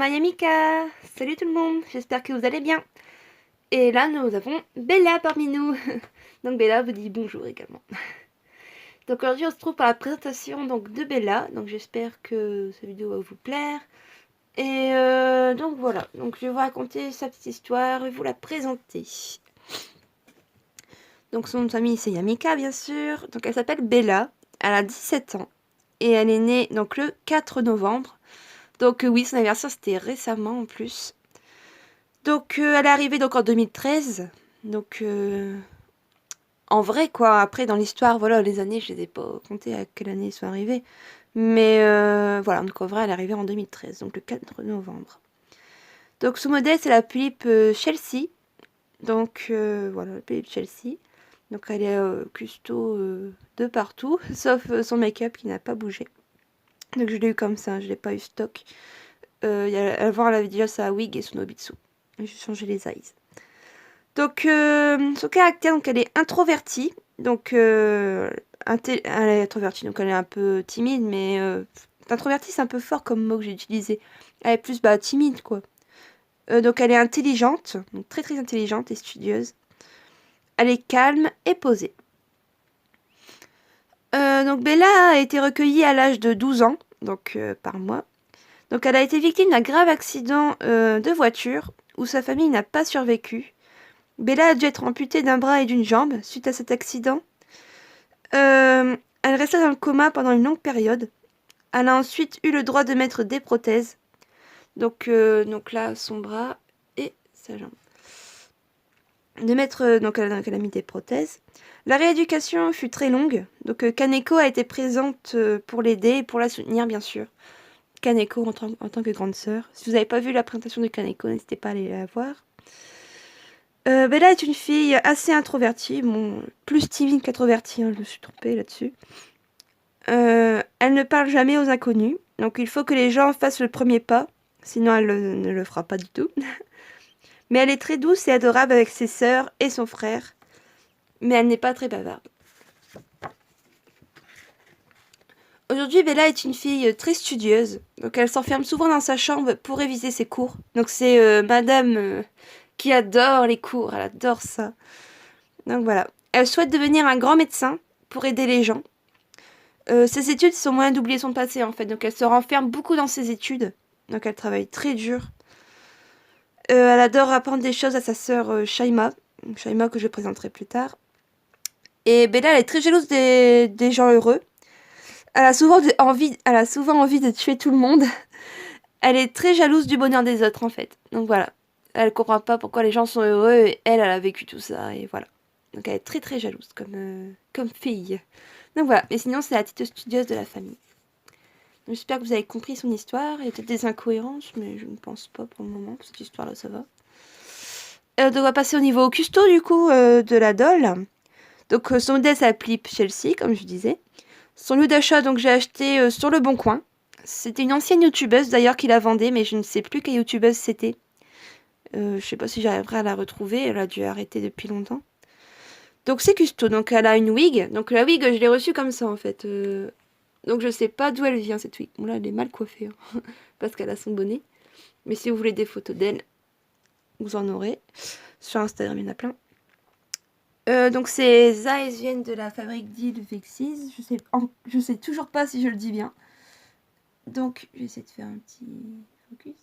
Mayamika! Salut tout le monde, j'espère que vous allez bien. Et là nous avons Bella parmi nous. Donc Bella vous dit bonjour également. Donc aujourd'hui on se trouve pour la présentation donc, de Bella. Donc j'espère que cette vidéo va vous plaire. Et donc voilà, donc je vais vous raconter sa petite histoire et vous la présenter. Donc son nom de famille c'est Yamika bien sûr. Donc elle s'appelle Bella, elle a 17 ans. Et elle est née donc le 4 novembre. Donc oui, son anniversaire c'était récemment en plus. Donc elle est arrivée donc en 2013. Donc en vrai quoi, après dans l'histoire, voilà, les années, je les ai pas comptées à quelle année ils sont arrivés. Mais voilà, donc en vrai elle est arrivée en 2013, donc le 4 novembre. Donc son modèle c'est la Philippe Chelsea. Donc voilà, la Philippe Chelsea. Donc elle est custo de partout, sauf son make-up qui n'a pas bougé. Donc je l'ai eu comme ça, je l'ai pas eu stock. Avant elle avait déjà sa wig et son Nobitsu. J'ai changé les eyes. Donc, son caractère, donc elle est introvertie. Donc, elle est introvertie, donc elle est un peu timide, mais introvertie, c'est un peu fort comme mot que j'ai utilisé. Elle est plus timide, quoi. Donc, elle est intelligente, donc très très intelligente et studieuse. Elle est calme et posée. Donc, Bella a été recueillie à l'âge de 12 ans, donc par mois. Donc, elle a été victime d'un grave accident de voiture où sa famille n'a pas survécu. Bella a dû être amputée d'un bras et d'une jambe suite à cet accident. Elle resta dans le coma pendant une longue période. Elle a ensuite eu le droit de mettre des prothèses. Donc là, son bras et sa jambe. Donc elle a mis des prothèses. La rééducation fut très longue. Donc Kaneko a été présente pour l'aider et pour la soutenir, bien sûr. Kaneko en tant que grande sœur. Si vous n'avez pas vu la présentation de Kaneko, n'hésitez pas à aller la voir. Bella est une fille assez introvertie, bon, plus timide qu'introvertie, je me suis trompée là-dessus. Elle ne parle jamais aux inconnus, donc il faut que les gens fassent le premier pas, sinon elle ne le fera pas du tout. Mais elle est très douce et adorable avec ses sœurs et son frère, mais elle n'est pas très bavarde. Aujourd'hui, Bella est une fille très studieuse, donc elle s'enferme souvent dans sa chambre pour réviser ses cours. Donc c'est madame qui adore les cours, elle adore ça. Donc voilà. Elle souhaite devenir un grand médecin pour aider les gens. Ses études sont moyen d'oublier son passé en fait, donc elle se renferme beaucoup dans ses études. Donc elle travaille très dur. Elle adore apprendre des choses à sa sœur Shaima. Shaima que je présenterai plus tard. Et Bella elle est très jalouse des gens heureux. Elle a souvent envie de tuer tout le monde. Elle est très jalouse du bonheur des autres en fait. Donc voilà. Elle comprend pas pourquoi les gens sont heureux et elle a vécu tout ça et voilà. Donc elle est très très jalouse comme fille. Donc voilà, mais sinon c'est la petite studieuse de la famille. J'espère que vous avez compris son histoire. Il y a peut-être des incohérences, mais je ne pense pas pour le moment. Cette histoire-là, ça va. Donc on va passer au niveau custo du coup de la doll. Donc son modèle s'appelle Chelsea, comme je disais. Son lieu d'achat, donc j'ai acheté sur le Bon Coin. C'était une ancienne youtubeuse d'ailleurs qui la vendait, mais je ne sais plus quelle youtubeuse c'était. Je sais pas si j'arriverai à la retrouver, elle a dû arrêter depuis longtemps. Donc c'est custo, donc elle a une wig. Donc la wig, je l'ai reçue comme ça en fait. Donc je sais pas d'où elle vient cette wig. Bon là elle est mal coiffée, hein, parce qu'elle a son bonnet. Mais si vous voulez des photos d'elle, vous en aurez. Sur Instagram, il y en a plein. Donc ces eyes viennent de la fabrique d'Il Vexis. Je sais toujours pas si je le dis bien. Donc je vais essayer de faire un petit focus.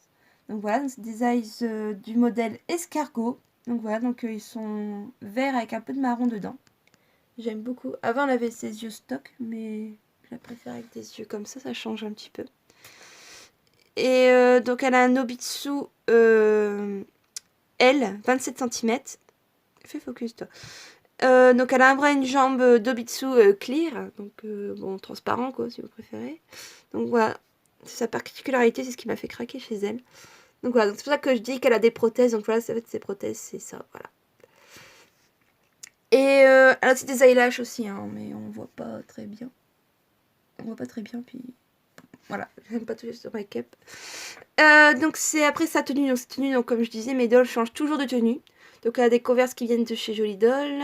Donc voilà, c'est des eyes du modèle escargot. Donc voilà, donc ils sont verts avec un peu de marron dedans. J'aime beaucoup. Avant elle avait ses yeux stock, mais je la préfère avec des yeux comme ça change un petit peu. Et donc elle a un Nobitsu L, 27 cm. Fais focus toi. Donc elle a un bras et une jambe d'Obitsu clear, donc bon transparent quoi si vous préférez. Donc voilà, c'est sa particularité, c'est ce qui m'a fait craquer chez elle. Donc voilà, c'est pour ça que je dis qu'elle a des prothèses, donc voilà, ça va être ses prothèses, c'est ça, voilà. Et elle a aussi des eyelashes aussi, hein, mais on voit pas très bien. On voit pas très bien, puis voilà, j'aime pas toucher sur make-up. Donc c'est après sa tenue, donc cette tenue, donc comme je disais, mes dolls changent toujours de tenue. Donc elle a des Converse qui viennent de chez Jolie Doll.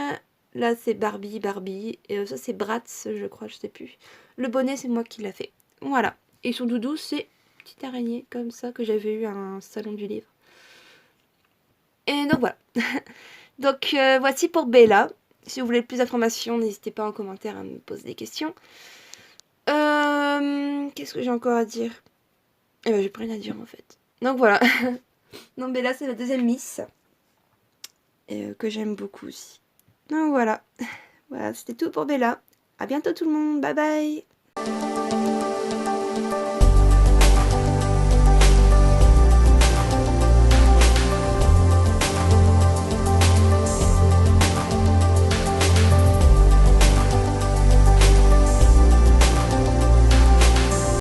Là c'est Barbie. Et ça c'est Bratz, je crois, je sais plus. Le bonnet c'est moi qui l'a fait. Voilà. Et son doudou c'est petite araignée comme ça que j'avais eu à un salon du livre. Et donc voilà. Donc voici pour Bella. Si vous voulez plus d'informations, n'hésitez pas en commentaire à me poser des questions. Qu'est-ce que j'ai encore à dire? Eh ben j'ai plus rien à dire en fait. Donc voilà. Donc Bella c'est la deuxième Miss. Et que j'aime beaucoup aussi. Donc voilà. Voilà, c'était tout pour Bella. À bientôt tout le monde. Bye bye.